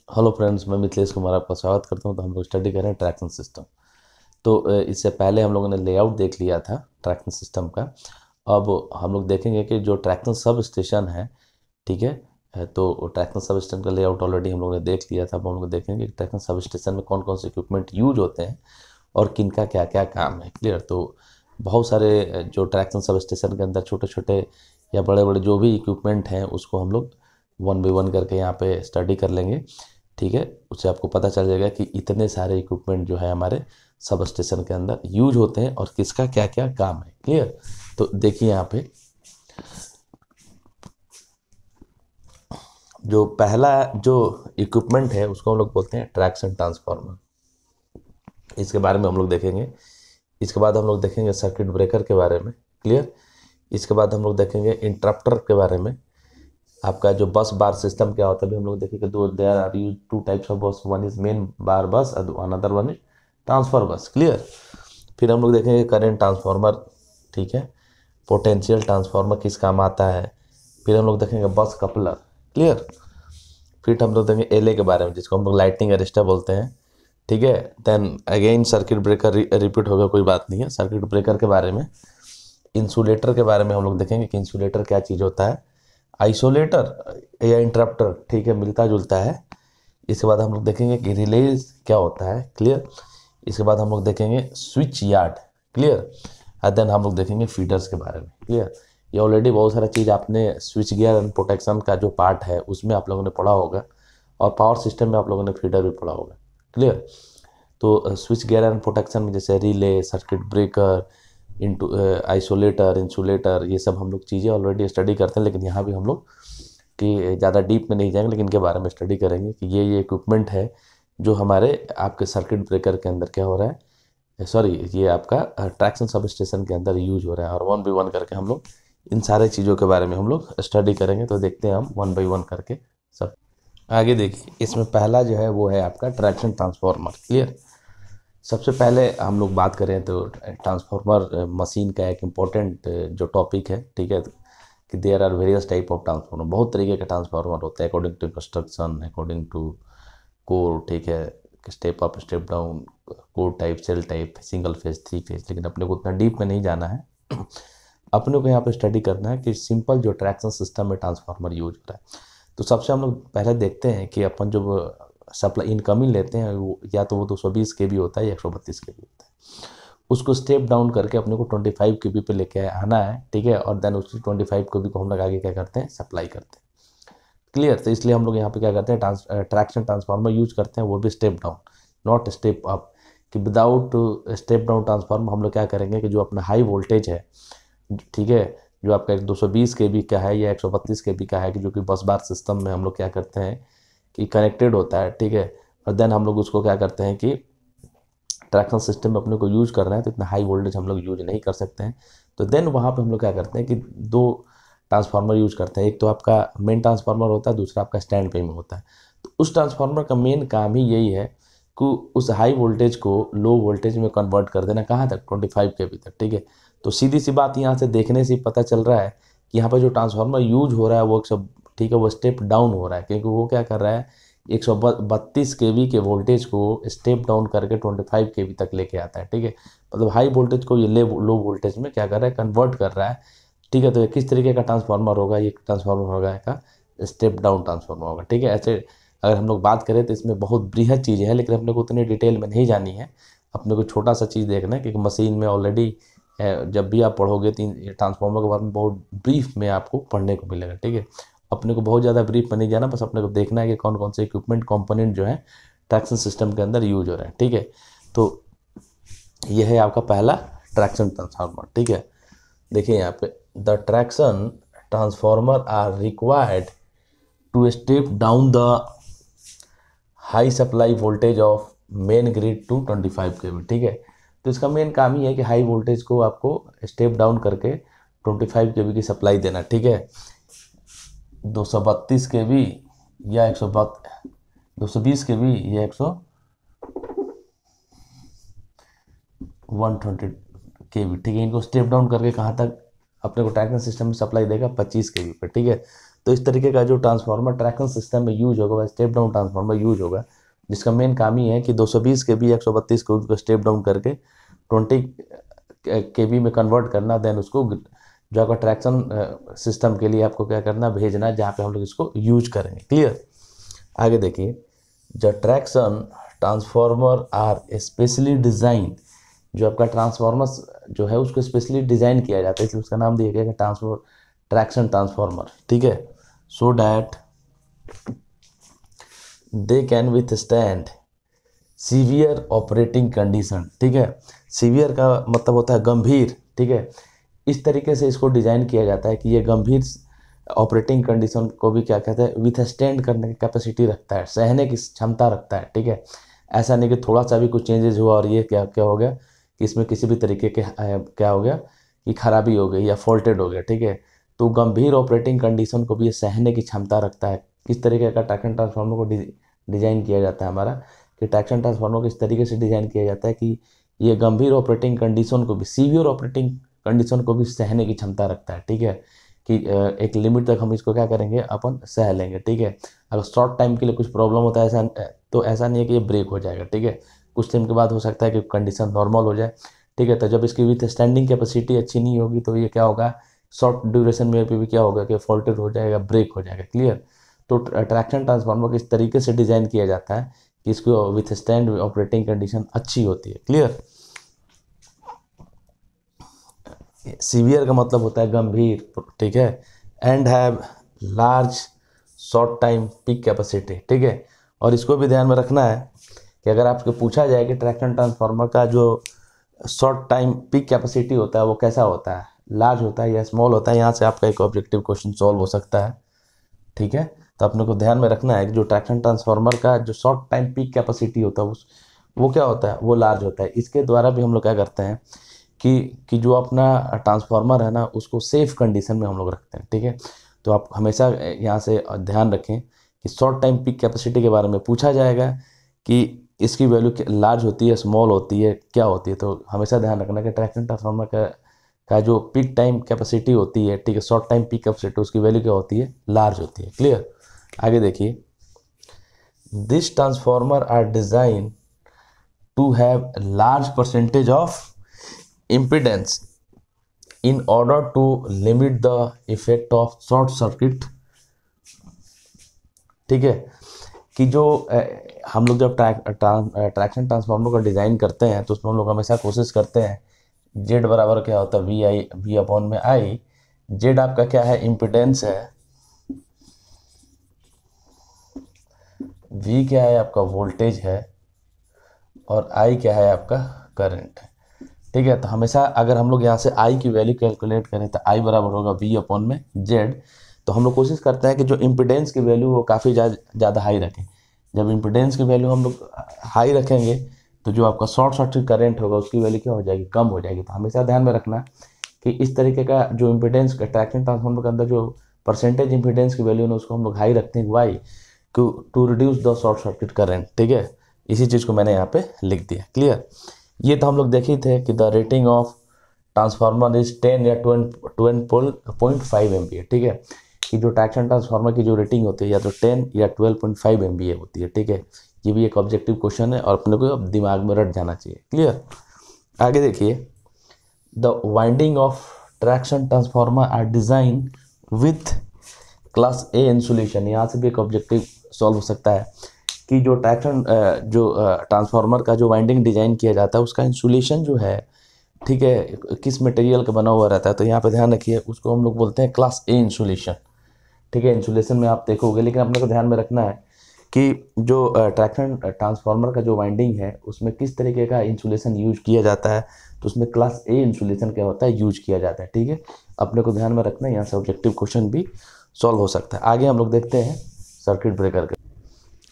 Hello friends, मैं मिथिलेश कुमार आपका स्वागत करता हूं। तो हम लोग स्टडी कर रहे हैं ट्रैक्शन सिस्टम। तो इससे पहले हम लोगों ने लेआउट देख लिया था ट्रैक्शन सिस्टम का। अब हम लोग देखेंगे कि जो ट्रैक्शन सब स्टेशन है, ठीक है। तो ट्रैक्शन सब स्टेशन का लेआउट ऑलरेडी हम लोगों ने देख लिया था। अब हम लोग देखेंगे कि ट्रैक्शन सब स्टेशन में कौन कौन से इक्विपमेंट यूज होते हैं और किनका क्या क्या काम है। क्लियर। तो बहुत सारे जो ट्रैक्शन सब स्टेशन के अंदर छोटे छोटे या बड़े बड़े जो भी इक्विपमेंट हैं उसको हम लोग वन बाई वन करके यहाँ पे स्टडी कर लेंगे, ठीक है। उससे आपको पता चल जाएगा कि इतने सारे इक्विपमेंट जो है हमारे सब स्टेशन के अंदर यूज होते हैं और किसका क्या क्या काम है। क्लियर। तो देखिए यहाँ पे जो पहला जो इक्विपमेंट है उसको हम लोग बोलते हैं ट्रैक्शन ट्रांसफार्मर। इसके बारे में हम लोग देखेंगे। इसके बाद हम लोग देखेंगे सर्किट ब्रेकर के बारे में। क्लियर। इसके बाद हम लोग देखेंगे इंटरप्टर के बारे में। आपका जो बस बार सिस्टम क्या होता है भी हम लोग देखेंगे। दो there are use two types of bus, one is main bar bus, another one is transfer bus. Clear. फिर हम लोग देखेंगे करंट ट्रांसफार्मर, ठीक है। पोटेंशियल ट्रांसफार्मर किस काम आता है। फिर हम लोग देखेंगे बस कपलर। क्लियर। फिर हम लोग देखेंगे एलए के बारे में जिसको हम लोग लाइटिंग अरेस्टर बोलते हैं, ठीक है। Then again circuit breaker repeat होगा, कोई बात नहीं है। सर्किट ब्रेकर के बारे में, इंसुलेटर के बारे में हम लोग देखेंगे कि इंसुलेटर क्या चीज़ होता है। आइसोलेटर या इंटरप्टर, ठीक है, मिलता जुलता है। इसके बाद हम लोग देखेंगे कि रिलेज क्या होता है। क्लियर। इसके बाद हम लोग देखेंगे स्विच यार्ड। क्लियर। और देन हम लोग देखेंगे फीडर्स के बारे में। क्लियर। ये ऑलरेडी बहुत सारा चीज़ आपने स्विच गियर एंड प्रोटेक्शन का जो पार्ट है उसमें आप लोगों ने पढ़ा होगा, और पावर सिस्टम में आप लोगों ने फीडर भी पढ़ा होगा। क्लियर। तो स्विच गियर एंड प्रोटेक्शन में जैसे relay, circuit breaker, into isolator, insulator, ये सब हम लोग चीज़ें ऑलरेडी स्टडी करते हैं। लेकिन यहाँ भी हम लोग कि ज़्यादा डीप में नहीं जाएंगे, लेकिन इनके बारे में स्टडी करेंगे कि ये इक्विपमेंट है जो हमारे आपके सर्किट ब्रेकर के अंदर क्या हो रहा है, सॉरी, ये आपका ट्रैक्शन सब स्टेशन के अंदर यूज हो रहा है। और वन बाई वन करके हम लोग इन सारे चीज़ों के बारे में हम लोग स्टडी करेंगे। तो देखते हैं हम वन बाई वन करके सब। आगे देखिए, इसमें पहला जो है वो है आपका ट्रैक्शन ट्रांसफार्मर। क्लियर। सबसे पहले हम लोग बात करें तो ट्रांसफार्मर मशीन का एक इम्पोर्टेंट जो टॉपिक है, ठीक है, कि there are various type of transformer. बहुत तरीके के ट्रांसफार्मर होते हैं according to construction, according to core, ठीक है, step up step down, core type, shell type, single phase, three phase. लेकिन अपने को उतना डीप में नहीं जाना है। अपने को यहाँ पे स्टडी करना है कि सिंपल जो ट्रैक्शन सिस्टम में ट्रांसफार्मर यूज हो रहा है। तो सबसे हम लोग पहले देखते हैं कि अपन जो सप्लाई इनकमिंग लेते हैं वो या तो वो 220 kV होता है या 132 kV होता है। उसको स्टेप डाउन करके अपने को 25 kV पे लेके आना है, ठीक है। और देन उसी 25 kV को हम लोग आगे क्या करते हैं, सप्लाई करते हैं। क्लियर। तो इसलिए हम लोग यहाँ पे क्या करते हैं, ट्रैक्शन ट्रांसफार्मर यूज करते हैं, वो भी step down, not step up. कि विदाउट स्टेप डाउन ट्रांसफार्मर हम लोग क्या करेंगे कि जो अपना हाई वोल्टेज है, ठीक है, जो आपका एक 220 kV का है या 132 kV का है, कि जो कि बस बार सिस्टम में हम लोग क्या करते हैं कि कनेक्टेड होता है, ठीक है। और देन हम लोग उसको क्या करते हैं कि ट्रैक्शन सिस्टम में अपने को यूज कर रहे हैं तो इतना हाई वोल्टेज हम लोग यूज नहीं कर सकते हैं। तो देन वहाँ पे हम लोग क्या करते हैं कि दो ट्रांसफार्मर यूज करते हैं। एक तो आपका मेन ट्रांसफार्मर होता है, दूसरा आपका स्टैंड पे में होता है। तो उस ट्रांसफार्मर का मेन काम ही यही है कि उस हाई वोल्टेज को लो वोल्टेज में कन्वर्ट कर देना। कहाँ तक, 25 kV तक, ठीक है। तो सीधी सी बात यहाँ से देखने से पता चल रहा है कि यहाँ पर जो ट्रांसफार्मर यूज हो रहा है वो सब, ठीक है, वो स्टेप डाउन हो रहा है। क्योंकि वो क्या कर रहा है, 132 kV के वोल्टेज को स्टेप डाउन करके 25 kV तक लेके आता है, ठीक है। मतलब हाई वोल्टेज को ये लो वोल्टेज में क्या कर रहा है, कन्वर्ट कर रहा है, ठीक है। तो ये किस तरीके का ट्रांसफार्मर होगा, ये ट्रांसफार्मर होगा का स्टेप डाउन ट्रांसफार्मर होगा, ठीक है। ऐसे अगर हम लोग बात करें तो इसमें बहुत बृहद चीज़ें हैं, लेकिन अपने को उतनी डिटेल में नहीं जानी है। अपने को छोटा सा चीज़ देखना है, क्योंकि मशीन में ऑलरेडी जब भी आप पढ़ोगे तो ट्रांसफार्मर के बारे में बहुत ब्रीफ में आपको पढ़ने को मिलेगा, ठीक है। अपने को बहुत ज़्यादा ब्रीफ में नहीं जाना, बस अपने को देखना है कि कौन कौन से इक्विपमेंट कंपोनेंट जो है ट्रैक्शन सिस्टम के अंदर यूज हो रहे हैं, ठीक है। तो यह है आपका पहला ट्रैक्शन ट्रांसफार्मर, ठीक है। देखिए यहाँ पे, the traction transformer are required to step down the high supply voltage of main grid to 25 kV, ठीक है। तो इसका मेन काम ही है कि हाई वोल्टेज को आपको स्टेप डाउन करके 25 kV की सप्लाई देना, ठीक है। 232 kV या 220 kV या 120 kV, ठीक है। इनको स्टेप डाउन करके कहाँ तक अपने को ट्रैक्शन सिस्टम में सप्लाई देगा, 25 kV पे, ठीक है। तो इस तरीके का जो ट्रांसफार्मर ट्रैक्शन सिस्टम में यूज होगा वह स्टेप डाउन ट्रांसफार्मर यूज होगा, जिसका मेन काम ही है कि 220 kV 132 kV को स्टेप डाउन करके 20 kV में कन्वर्ट करना, देन उसको जो आपका ट्रैक्शन सिस्टम के लिए आपको क्या करना, भेजना, जहाँ पे हम लोग इसको यूज करेंगे। क्लियर। आगे देखिए, the traction transformer are specially design, जो आपका ट्रांसफार्मर जो है उसको स्पेशली डिज़ाइन किया जाता है, इसलिए उसका नाम दिया गया है ट्रैक्शन ट्रांसफार्मर। ठीक है, so that they can withstand severe operating condition. ठीक है, सीवियर का मतलब होता है गंभीर। ठीक है, इस तरीके से इसको डिज़ाइन किया जाता है कि ये गंभीर ऑपरेटिंग कंडीशन को भी क्या कहते हैं, विथस्टैंड करने की कैपेसिटी रखता है, सहने की क्षमता रखता है। ठीक है, ऐसा नहीं कि थोड़ा सा भी कुछ चेंजेस हुआ और ये क्या क्या हो गया कि इसमें किसी भी तरीके के क्या हो गया कि खराबी हो गई या फॉल्टेड हो गया। ठीक है, तो गंभीर ऑपरेटिंग कंडीशन को भी ये सहने की क्षमता रखता है। किस तरीके का ट्रैक्शन ट्रांसफार्मर को डिज़ाइन किया जाता है हमारा, कि ट्रैक्शन ट्रांसफार्मर को इस तरीके से डिज़ाइन किया जाता है कि ये गंभीर ऑपरेटिंग कंडीशन को भी, सीवियर ऑपरेटिंग कंडीशन को भी सहने की क्षमता रखता है। ठीक है, कि एक लिमिट तक हम इसको क्या करेंगे, अपन सह लेंगे। ठीक है, अगर शॉर्ट टाइम के लिए कुछ प्रॉब्लम होता है ऐसा, तो ऐसा नहीं है कि ये ब्रेक हो जाएगा। ठीक है, कुछ टाइम के बाद हो सकता है कि कंडीशन नॉर्मल हो जाए। ठीक है, तो जब इसकी विथ स्टैंडिंग कैपेसिटी अच्छी नहीं होगी तो ये क्या होगा, शॉर्ट ड्यूरेशन में भी क्या होगा कि फॉल्टेड हो जाएगा, ब्रेक हो जाएगा। क्लियर। तो ट्रैक्शन ट्रांसफार्मर को इस तरीके से डिज़ाइन किया जाता है कि इसको विथ स्टैंड ऑपरेटिंग कंडीशन अच्छी होती है। क्लियर। सीवियर का मतलब होता है गंभीर। ठीक है, and have large short time peak capacity. ठीक है, और इसको भी ध्यान में रखना है कि अगर आपको पूछा जाए कि ट्रैक्शन ट्रांसफार्मर का जो शॉर्ट टाइम पीक कैपेसिटी होता है वो कैसा होता है, लार्ज होता है या स्मॉल होता है, यहाँ से आपका एक ऑब्जेक्टिव क्वेश्चन सॉल्व हो सकता है। ठीक है, तो अपने को ध्यान में रखना है कि जो ट्रैक्शन ट्रांसफार्मर का जो शॉर्ट टाइम पीक कैपेसिटी होता है वो क्या होता है, वो लार्ज होता है। इसके द्वारा भी हम लोग क्या करते हैं कि जो अपना ट्रांसफार्मर है ना उसको सेफ कंडीशन में हम लोग रखते हैं। ठीक है, तो आप हमेशा यहाँ से ध्यान रखें कि शॉर्ट टाइम पीक कैपेसिटी के बारे में पूछा जाएगा कि इसकी वैल्यू लार्ज होती है, स्मॉल होती है, क्या होती है। तो हमेशा ध्यान रखना कि ट्रैक्शन ट्रांसफार्मर का जो पीक टाइम कैपेसिटी होती है, ठीक है, शॉर्ट टाइम पीक कैपेसिटी, उसकी वैल्यू क्या होती है, लार्ज होती है। क्लियर। आगे देखिए, this transformer are design to have large percentage of impedance in order to limit the effect of short circuit। ठीक है, कि जो हम लोग जब ट्रैक्शन ट्रांसफार्मर का डिज़ाइन करते हैं तो उसमें हम लोग हमेशा कोशिश करते हैं, जेड बराबर क्या होता है, वी अपॉन में आई। जेड आपका क्या है, इम्पिडेंस है, वी क्या है आपका वोल्टेज है, और आई क्या है आपका करंट है। ठीक है, तो हमेशा अगर हम लोग यहाँ से आई की वैल्यू कैलकुलेट करें तो आई बराबर होगा वी अपॉन में जेड। तो हम लोग कोशिश करते हैं कि जो इम्पिडेंस की वैल्यू वो काफ़ी ज़्यादा हाई रखें। जब इम्पिडेंस की वैल्यू हम लोग हाई रखेंगे तो जो आपका शॉर्ट सर्किट करंट होगा उसकी वैल्यू क्या हो जाएगी, कम हो जाएगी। तो हमेशा ध्यान में रखना कि इस तरीके का जो इम्पिडेंस का ट्रैक्शन ट्रांसफार्मर के अंदर जो परसेंटेज इम्पिडेंस की वैल्यू है उसको हम लोग हाई रखते हैं, why to reduce the short circuit current. ठीक है, इसी चीज़ को मैंने यहाँ पे लिख दिया। क्लियर। ये तो हम लोग देखे थे कि the rating of transformer is 10 या 12.5 MVA। ठीक है, कि जो ट्रैक्शन ट्रांसफार्मर की जो रेटिंग होती है या तो 10 या 12.5 MVA होती है। ठीक है, ये भी एक ऑब्जेक्टिव क्वेश्चन है और अपने को अब दिमाग में रट जाना चाहिए। क्लियर। आगे देखिए, the winding of traction transformer are design with class A insulation. यहाँ से भी एक ऑब्जेक्टिव सॉल्व हो सकता है कि जो ट्रैक्शन ट्रांसफार्मर का जो वाइंडिंग डिज़ाइन किया जाता है उसका इंसुलेशन जो है, ठीक है, किस मटेरियल का बना हुआ रहता है। तो यहाँ पे ध्यान रखिए, उसको हम लोग बोलते हैं क्लास ए इंसुलेशन। ठीक है, इंसुलेशन में आप देखोगे, लेकिन अपने को ध्यान में रखना है कि जो ट्रैक्शन ट्रांसफार्मर का जो वाइंडिंग है उसमें किस तरीके का इंसुलेशन यूज किया जाता है, तो उसमें क्लास ए इंसुलेशन क्या होता है, यूज किया जाता है। ठीक है, अपने को ध्यान में रखना है, यहाँ से ऑब्जेक्टिव क्वेश्चन भी सॉल्व हो सकता है। आगे हम लोग देखते हैं सर्किट ब्रेकर।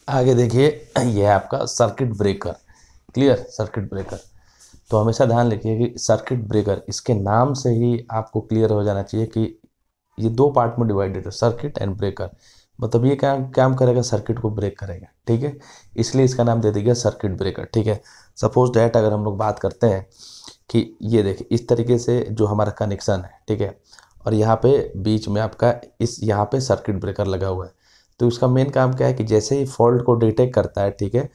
आगे देखिए, यह है आपका circuit breaker. Clear, circuit breaker. तो हमेशा ध्यान रखिए कि सर्किट ब्रेकर, इसके नाम से ही आपको क्लियर हो जाना चाहिए कि ये दो पार्ट में डिवाइडेड है, सर्किट एंड ब्रेकर। मतलब ये काम करेगा, सर्किट को ब्रेक करेगा। ठीक है, इसलिए इसका नाम दे दिया सर्किट ब्रेकर। ठीक है, सपोज डैट अगर हम लोग बात करते हैं कि ये देखिए इस तरीके से जो हमारा कनेक्शन है, ठीक है, और यहाँ पे बीच में आपका इस यहाँ पे सर्किट ब्रेकर लगा हुआ है। तो उसका मेन काम क्या है कि जैसे ही फॉल्ट को डिटेक्ट करता है, ठीक है,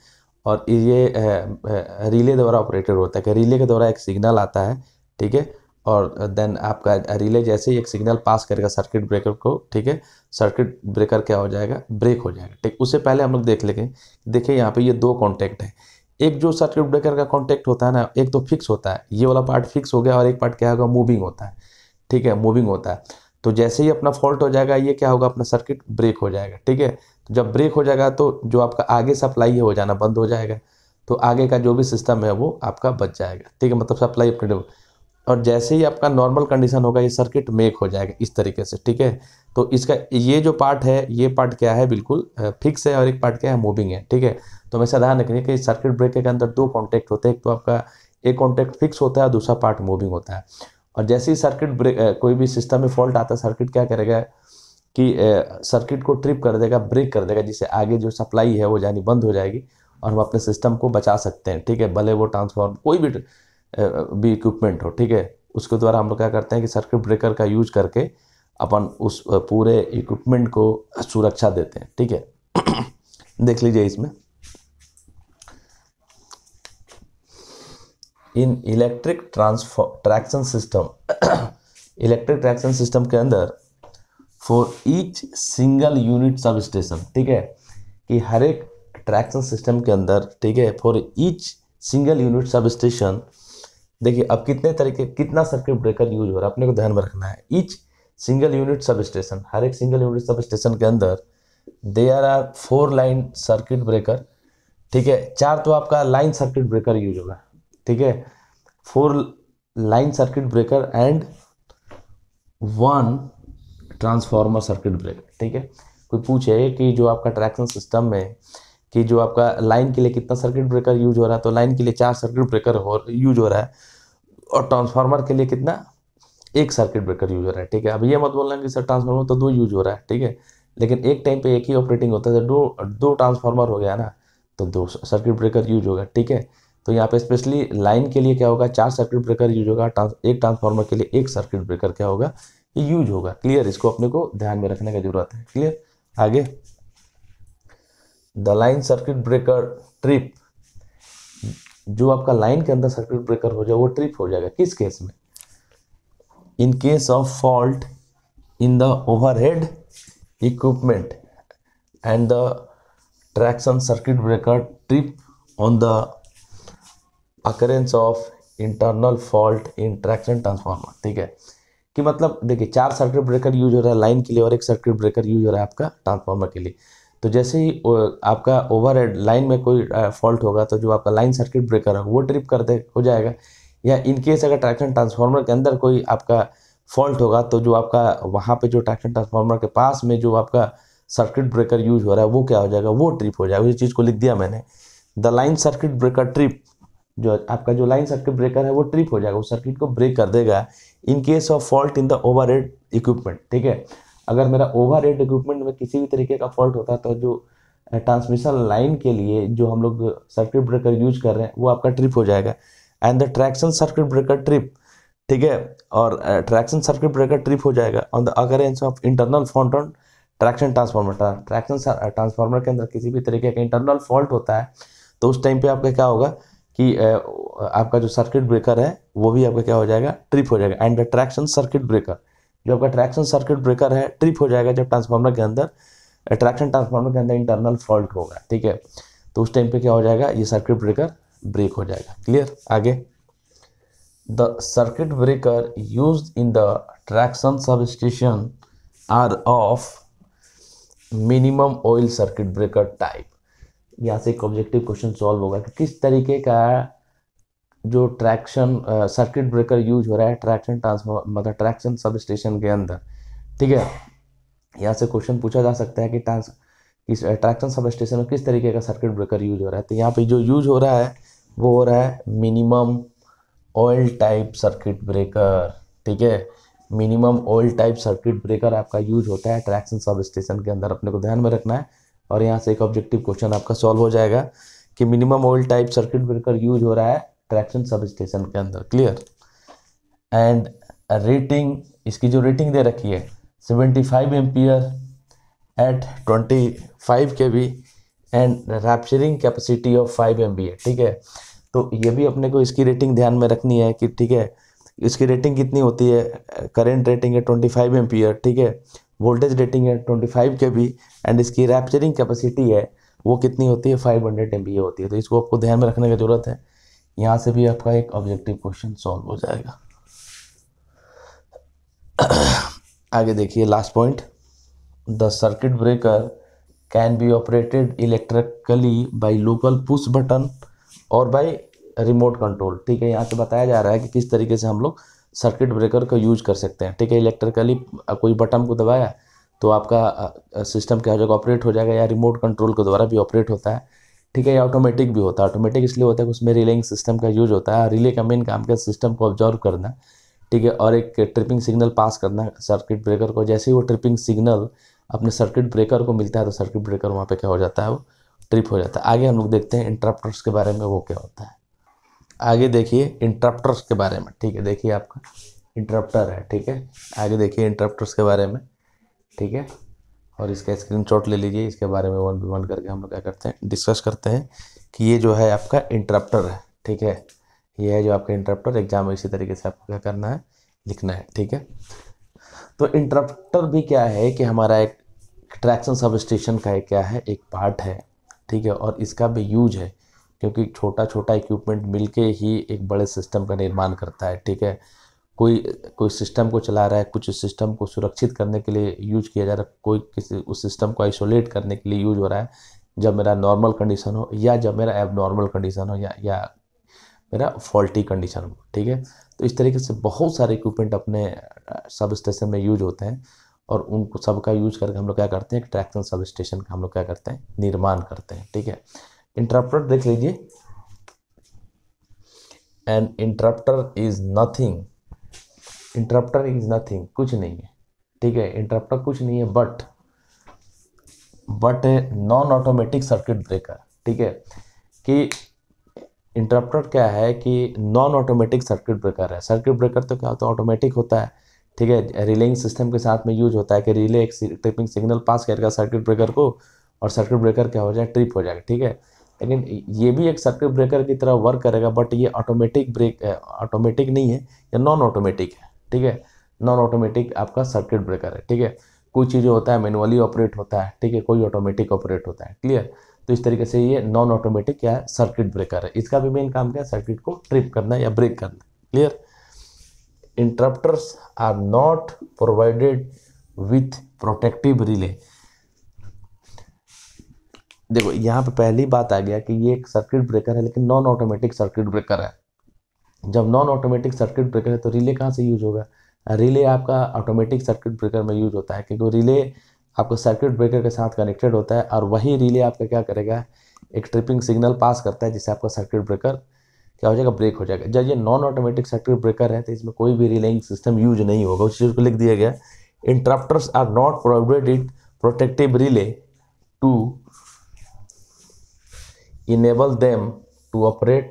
और ये रिले द्वारा ऑपरेटेड होता है कि रिले के द्वारा एक सिग्नल आता है, ठीक है, और देन आपका रिले जैसे ही एक सिग्नल पास करेगा सर्किट ब्रेकर को, ठीक है, सर्किट ब्रेकर क्या हो जाएगा, ब्रेक हो जाएगा, ठीक। उससे पहले हम लोग देख लेंगे, देखिए यहाँ पे ये दो कॉन्टैक्ट है। एक जो सर्किट ब्रेकर का कॉन्टैक्ट होता है ना, एक तो फिक्स होता है, ये वाला पार्ट फिक्स हो गया, और एक पार्ट क्या होगा, मूविंग होता है, ठीक है, मूविंग होता है। तो जैसे ही अपना फॉल्ट हो जाएगा, ये क्या होगा, अपना सर्किट ब्रेक हो जाएगा, ठीक है। तो जब ब्रेक हो जाएगा तो जो आपका आगे सप्लाई है वो जाना बंद हो जाएगा, तो आगे का जो भी सिस्टम है वो आपका बच जाएगा, ठीक है, मतलब सप्लाई अपने। और जैसे ही आपका नॉर्मल कंडीशन होगा, ये सर्किट मेक हो जाएगा इस तरीके से, ठीक है। तो इसका ये जो पार्ट है, ये पार्ट क्या है, बिल्कुल फिक्स है, और एक पार्ट क्या है, मूविंग है, ठीक है। तो हमेशा ध्यान रखिए कि सर्किट ब्रेकर के अंदर दो कॉन्टैक्ट होते हैं, एक तो आपका एक कॉन्टैक्ट फिक्स होता है, दूसरा पार्ट मूविंग होता है। और जैसे ही सर्किट ब्रेक कोई भी सिस्टम में फॉल्ट आता है, सर्किट क्या करेगा कि सर्किट को ट्रिप कर देगा, ब्रेक कर देगा, जिससे आगे जो सप्लाई है वो जानी बंद हो जाएगी, और हम अपने सिस्टम को बचा सकते हैं, ठीक है। भले वो ट्रांसफॉर्म कोई भी इक्विपमेंट हो, ठीक है, उसके द्वारा हम लोग क्या करते हैं कि सर्किट ब्रेकर का यूज करके अपन उस पूरे इक्विपमेंट को सुरक्षा देते हैं, ठीक है। देख लीजिए इसमें, इन electric traction system electric traction system के अंदर for each single unit sub station, ठीक है, कि हर एक ट्रैक्शन सिस्टम के अंदर, ठीक है, for each single unit sub station, देखिए अब कितने तरीके, कितना सर्किट ब्रेकर यूज हो रहा है अपने को ध्यान में रखना है। Each single unit substation, हर एक सिंगल यूनिट सब स्टेशन के अंदर there are 4 line circuit breaker, ठीक है, 4 तो आपका लाइन सर्किट ब्रेकर यूज होगा, ठीक है, 4 line circuit breaker and 1 transformer circuit breaker, ठीक है। कोई पूछे कि जो आपका ट्रैक्शन सिस्टम में कि जो आपका लाइन के लिए कितना सर्किट ब्रेकर यूज हो रहा है, तो लाइन के लिए 4 सर्किट ब्रेकर यूज हो रहा है, और ट्रांसफार्मर के लिए कितना, 1 सर्किट ब्रेकर यूज हो रहा है, ठीक है। अब ये मत बोलना कि सर ट्रांसफार्मर तो 2 यूज हो रहा है, ठीक है, लेकिन एक टाइम पे एक ही ऑपरेटिंग होता है, दो ट्रांसफार्मर हो गया ना, तो 2 सर्किट ब्रेकर यूज होगा, ठीक है। तो यहाँ पे स्पेशली लाइन के लिए क्या होगा, 4 सर्किट ब्रेकर यूज होगा, एक ट्रांसफार्मर के लिए 1 सर्किट ब्रेकर क्या होगा, ये यूज होगा। क्लियर, इसको अपने को ध्यान में रखने की जरूरत है। क्लियर, आगे, the line circuit breaker trip, जो आपका लाइन के अंदर सर्किट ब्रेकर हो जाए वो ट्रिप हो जाएगा, किस केस में, in case of fault in the overhead equipment and the traction circuit breaker trip on the occurrence of internal fault in traction transformer, ठीक है। कि मतलब देखिए 4 सर्किट ब्रेकर यूज हो रहा है लाइन के लिए, और 1 सर्किट ब्रेकर यूज हो रहा है आपका ट्रांसफार्मर के लिए। तो जैसे ही आपका ओवरहेड लाइन में कोई फॉल्ट होगा, तो जो आपका लाइन सर्किट ब्रेकर है वो ट्रिप कर दे हो जाएगा, या इन केस अगर ट्रैक्शन ट्रांसफार्मर के अंदर कोई आपका फॉल्ट होगा, तो जो आपका वहाँ पे जो ट्रैक्शन ट्रांसफार्मर के पास में जो आपका सर्किट ब्रेकर यूज हो रहा है वो क्या हो जाएगा, वो ट्रिप हो जाएगा। उस चीज़ को लिख दिया मैंने, the line circuit breaker trip, जो आपका जो लाइन सर्किट ब्रेकर है वो ट्रिप हो जाएगा, उस सर्किट को ब्रेक कर देगा in case of fault in the overhead equipment, ठीक है। अगर मेरा ओवरहेड इक्विपमेंट में किसी भी तरीके का फॉल्ट होता है, तो जो ट्रांसमिशन लाइन के लिए जो हम लोग सर्किट ब्रेकर यूज कर रहे हैं वो आपका ट्रिप हो जाएगा। And the traction circuit breaker trip, ठीक है, और ट्रैक्शन सर्किट ब्रेकर ट्रिप हो जाएगा on the occurrence of internal fault on traction transformer. Traction transformer के अंदर किसी भी तरीके का इंटरनल फॉल्ट होता है, तो उस टाइम पे आपका क्या होगा कि आपका जो सर्किट ब्रेकर है वो भी आपका क्या हो जाएगा, ट्रिप हो जाएगा। And the traction circuit breaker, जो आपका ट्रैक्शन सर्किट ब्रेकर है, ट्रिप हो जाएगा जब ट्रांसफार्मर के अंदर ट्रैक्शन ट्रांसफार्मर के अंदर इंटरनल फॉल्ट होगा, ठीक है। तो उस टाइम पे क्या हो जाएगा, ये सर्किट ब्रेकर ब्रेक हो जाएगा। क्लियर, आगे, the circuit breaker used in the traction substation are of minimum oil circuit breaker type. यहाँ से एक ऑब्जेक्टिव क्वेश्चन सॉल्व होगा कि किस तरीके का जो ट्रैक्शन सर्किट ब्रेकर यूज हो रहा है ट्रैक्शन ट्रांसफार्मर मतलब ट्रैक्शन सब स्टेशन के अंदर, ठीक है। यहाँ से क्वेश्चन पूछा जा सकता है कि ट्रैक्शन सब स्टेशन में किस तरीके का सर्किट ब्रेकर यूज हो रहा है। तो यहाँ पे जो यूज हो रहा है वो हो रहा है minimum oil type circuit breaker, ठीक है। Minimum oil type circuit breaker आपका यूज होता है ट्रैक्शन सब स्टेशन के अंदर, अपने को ध्यान में रखना है। और यहाँ से एक ऑब्जेक्टिव क्वेश्चन आपका सॉल्व हो जाएगा कि minimum oil type circuit breaker use हो रहा है ट्रैक्शन सब स्टेशन के अंदर। क्लियर, एंड रेटिंग, इसकी जो रेटिंग दे रखी है 75 ampere at 25 kV and rupturing capacity of 5 MVA, ठीक है। तो ये भी अपने को इसकी रेटिंग ध्यान में रखनी है कि ठीक है, इसकी रेटिंग कितनी होती है, करंट रेटिंग है 25 एम्पियर, ठीक है, वोल्टेज रेटिंग है 25 kV एंड इसकी रैप्चरिंग कैपेसिटी है वो कितनी होती है 500 MVA होती है। तो इसको आपको ध्यान में रखने की ज़रूरत है। यहाँ से भी आपका एक ऑब्जेक्टिव क्वेश्चन सॉल्व हो जाएगा। आगे देखिए last point, the circuit breaker can be operated electrically by local push button और बाय रिमोट कंट्रोल, ठीक है। यहाँ से बताया जा रहा है कि किस तरीके से हम लोग सर्किट ब्रेकर का यूज कर सकते हैं, ठीक है। इलेक्ट्रिकली कोई बटन को दबाया तो आपका सिस्टम क्या हो जाएगा, ऑपरेट हो जाएगा, या रिमोट कंट्रोल के द्वारा भी ऑपरेट होता है, ठीक है, या ऑटोमेटिक भी होता है। ऑटोमेटिक इसलिए होता है कि उसमें रिलेइंग सिस्टम का यूज होता है। रिले का मेन काम क्या है, सिस्टम को ऑब्जर्व करना, ठीक है, और एक ट्रिपिंग सिग्नल पास करना सर्किट ब्रेकर को। जैसे ही वो ट्रिपिंग सिग्नल अपने सर्किट ब्रेकर को मिलता है तो सर्किट ब्रेकर वहाँ पे क्या हो जाता है, वो ट्रिप हो जाता है। आगे हम लोग देखते हैं इंटरप्टर्स के बारे में, वो क्या होता है। आगे देखिए इंटरप्टर्स के बारे में, ठीक है, देखिए आपका इंटरप्टर है, ठीक है। आगे देखिए इंटरप्टर्स के बारे में, ठीक है, और इसका स्क्रीनशॉट ले लीजिए। इसके बारे में 1 करके हम लोग क्या करते हैं, डिस्कस करते हैं कि ये जो है आपका इंटरप्टर है, ठीक है। ये है जो आपका इंटरप्टर, एग्जाम में इसी तरीके से आपको क्या करना है, लिखना है, ठीक है। तो इंटरप्टर भी क्या है कि हमारा एक ट्रैक्शन सब स्टेशन का एक क्या है, एक पार्ट है, ठीक है, और इसका भी यूज है क्योंकि छोटा छोटा इक्विपमेंट मिलके ही एक बड़े सिस्टम का निर्माण करता है, ठीक है। कोई सिस्टम को चला रहा है, कुछ सिस्टम को सुरक्षित करने के लिए यूज किया जा रहा है, कोई किसी उस सिस्टम को आइसोलेट करने के लिए यूज हो रहा है जब मेरा नॉर्मल कंडीशन हो या जब मेरा एबनॉर्मल कंडीशन हो या मेरा फॉल्टी कंडीशन हो, ठीक है। तो इस तरीके से बहुत सारे इक्विपमेंट अपने सब स्टेशन में यूज होते हैं और उनको सबका यूज करके हम लोग क्या करते हैं, ट्रैक्शन सब स्टेशन का हम लोग क्या करते हैं, निर्माण करते हैं, ठीक है। इंटरप्टर देख लीजिए, an interrupter is nothing, interrupter is nothing, कुछ नहीं है, ठीक है। इंटरप्टर कुछ नहीं है but a non automatic circuit breaker, ठीक है। कि इंटरप्टर क्या है कि नॉन ऑटोमेटिक सर्किट ब्रेकर है। सर्किट ब्रेकर तो क्या होता है, ऑटोमेटिक होता है, ठीक है। रिलेइंग सिस्टम के साथ में यूज होता है कि रिले एक ट्रिपिंग सिग्नल पास करेगा सर्किट ब्रेकर को और सर्किट ब्रेकर क्या हो जाए, ट्रिप हो जाएगा, ठीक है। लेकिन ये भी एक सर्किट ब्रेकर की तरह वर्क करेगा बट ये ऑटोमेटिक नहीं है, या नॉन ऑटोमेटिक है, ठीक है। नॉन ऑटोमेटिक आपका सर्किट ब्रेकर है, ठीक है। कोई चीज़ होता है मैनुअली ऑपरेट होता है, ठीक है, कोई ऑटोमेटिक ऑपरेट होता है, क्लियर। तो इस तरीके से ये नॉन ऑटोमेटिक क्या है, सर्किट ब्रेकर है। इसका भी मेन काम क्या है, सर्किट को ट्रिप करना या ब्रेक करना, clear. Interrupters are not provided with protective relay. देखो यहाँ पे पहली बात आ गया कि ये एक सर्किट ब्रेकर है लेकिन नॉन ऑटोमेटिक सर्किट ब्रेकर है। जब नॉन ऑटोमेटिक सर्किट ब्रेकर है तो रिले कहाँ से यूज होगा, रिले आपका ऑटोमेटिक सर्किट ब्रेकर में यूज होता है क्योंकि रिले आपको सर्किट ब्रेकर के साथ कनेक्टेड होता है और वही रिले आपका क्या करेगा, एक ट्रिपिंग सिग्नल पास करता है जिससे आपका सर्किट ब्रेकर क्या हो जाएगा, ब्रेक हो जाएगा। जब ये नॉन ऑटोमेटिक सर्किट ब्रेकर है तो इसमें कोई भी रिलेइंग सिस्टम यूज नहीं होगा, उस चीज़ को लिख दिया गया। Interrupters are not provided protective relay to enable them to operate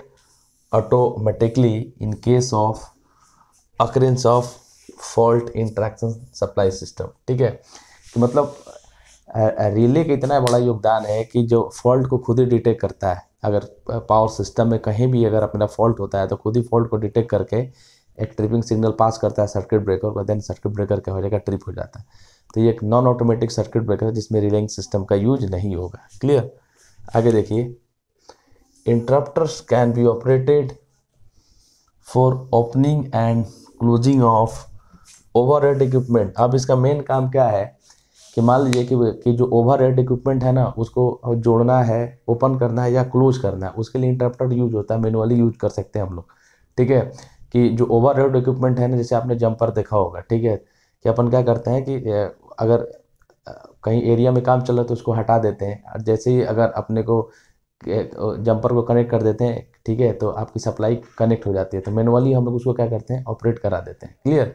automatically in case of occurrence of fault in traction supply system, ठीक है। तो मतलब रिले का इतना बड़ा योगदान है कि जो फॉल्ट को खुद ही डिटेक्ट करता है। अगर पावर सिस्टम में कहीं भी अगर अपना फॉल्ट होता है तो खुद ही फॉल्ट को डिटेक्ट करके एक ट्रिपिंग सिग्नल पास करता है सर्किट ब्रेकर को, देन सर्किट ब्रेकर क्या हो जाएगा, ट्रिप हो जाता है। तो ये एक नॉन ऑटोमेटिक सर्किट ब्रेकर है जिसमें रिलेइंग सिस्टम का यूज नहीं होगा, क्लियर। आगे देखिए, interrupters can be operated for opening and closing of overhead equipment. अब इसका मेन काम क्या है कि मान लीजिए कि जो ओवरहेड इक्विपमेंट है ना उसको जोड़ना है, ओपन करना है या क्लोज करना है, उसके लिए इंटरप्टर यूज होता है, मैनुअली यूज कर सकते हैं हम लोग, ठीक है। कि जो ओवरहेड इक्विपमेंट है ना, जैसे आपने जंपर देखा होगा, ठीक है, कि अपन क्या करते हैं कि अगर कहीं एरिया में काम चल रहा है तो उसको हटा देते हैं, जैसे ही अगर अपने को जंपर को कनेक्ट कर देते हैं, ठीक है, तो आपकी सप्लाई कनेक्ट हो जाती है, तो मैनुअली हम लोग उसको क्या करते हैं, ऑपरेट करा देते हैं, क्लियर।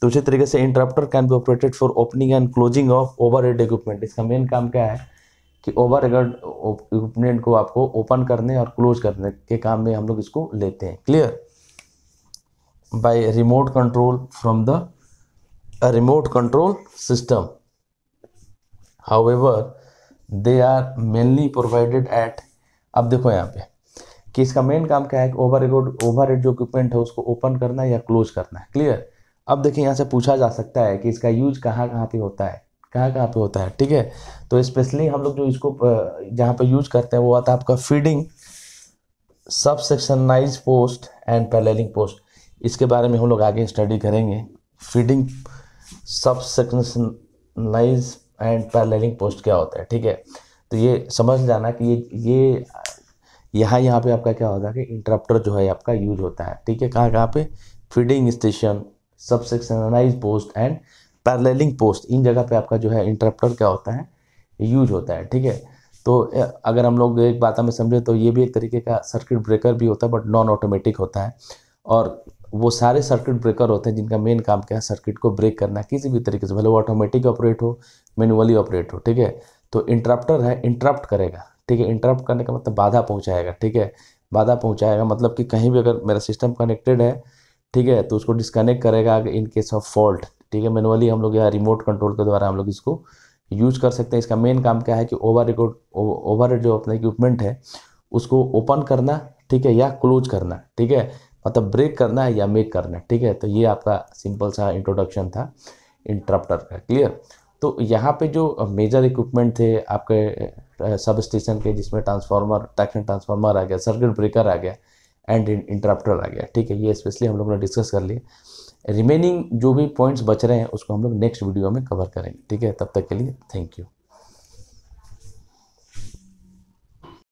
तो उसी तरीके से interrupter can be operated for opening and closing of overhead equipment. इसका मेन काम क्या है कि ओवरहेड इक्विपमेंट को आपको ओपन करने और क्लोज करने के काम में हम लोग इसको लेते हैं, clear. By remote control from the remote control system. However they are mainly provided at, अब देखो यहाँ पे कि इसका मेन काम क्या है कि ओवरहेड जो इक्विपमेंट है उसको ओपन करना है या क्लोज करना है। क्लियर। अब देखिए यहाँ से पूछा जा सकता है कि इसका यूज कहाँ कहाँ पे होता है, कहाँ कहाँ पे होता है। ठीक है, तो स्पेशली हम लोग जो इसको जहाँ पे यूज करते हैं वो आता है आपका फीडिंग सब सेक्शनाइज पोस्ट एंड पैरेललिंग पोस्ट। इसके बारे में हम लोग आगे स्टडी करेंगे। फीडिंग सब सेक्शनाइज एंड पैरेललिंग पोस्ट क्या होता है। ठीक है, तो ये समझ जाना कि ये यहाँ पे आपका क्या होता है कि इंटरप्टर जो है आपका यूज होता है। ठीक है, कहाँ कहाँ पे, फीडिंग स्टेशन, सब सेक्शनाइज पोस्ट एंड पैरेललिंग पोस्ट, इन जगह पे आपका जो है इंटरप्टर क्या होता है, यूज होता है। ठीक है, तो अगर हम लोग एक बात हमें समझे तो ये भी एक तरीके का सर्किट ब्रेकर भी होता है, बट नॉन ऑटोमेटिक होता है। और वो सारे सर्किट ब्रेकर होते हैं जिनका मेन काम क्या है, सर्किट को ब्रेक करना किसी भी तरीके से, भले वो ऑटोमेटिक ऑपरेट हो, मैनुअली ऑपरेट हो। ठीक है, तो इंटरप्टर है, इंटरप्ट करेगा। ठीक है, इंटरप्ट करने का मतलब बाधा पहुंचाएगा। ठीक है, बाधा पहुंचाएगा मतलब कि कहीं भी अगर मेरा सिस्टम कनेक्टेड है, ठीक है, तो उसको डिस्कनेक्ट करेगा इन केस ऑफ फॉल्ट। ठीक है, मैनुअली हम लोग या रिमोट कंट्रोल के द्वारा हम लोग इसको यूज कर सकते हैं। इसका मेन काम क्या है कि ओवर जो अपना इक्विपमेंट है उसको ओपन करना, ठीक है, या क्लोज करना। ठीक है, मतलब ब्रेक करना है या मेक करना। ठीक है, तो ये आपका सिंपल सा इंट्रोडक्शन था इंटरप्टर का। क्लियर। तो यहाँ पे जो मेजर इक्विपमेंट थे आपके सब स्टेशन के, जिसमें ट्रांसफार्मर, ट्रैक्शन ट्रांसफार्मर आ गया, सर्किट ब्रेकर आ गया एंड इंटरप्टर आ गया। ठीक है, ये स्पेशली हम लोग ने डिस्कस कर लिए। रिमेनिंग जो भी पॉइंट्स बच रहे हैं उसको हम लोग नेक्स्ट वीडियो में कवर करेंगे। ठीक है, तब तक के लिए थैंक यू।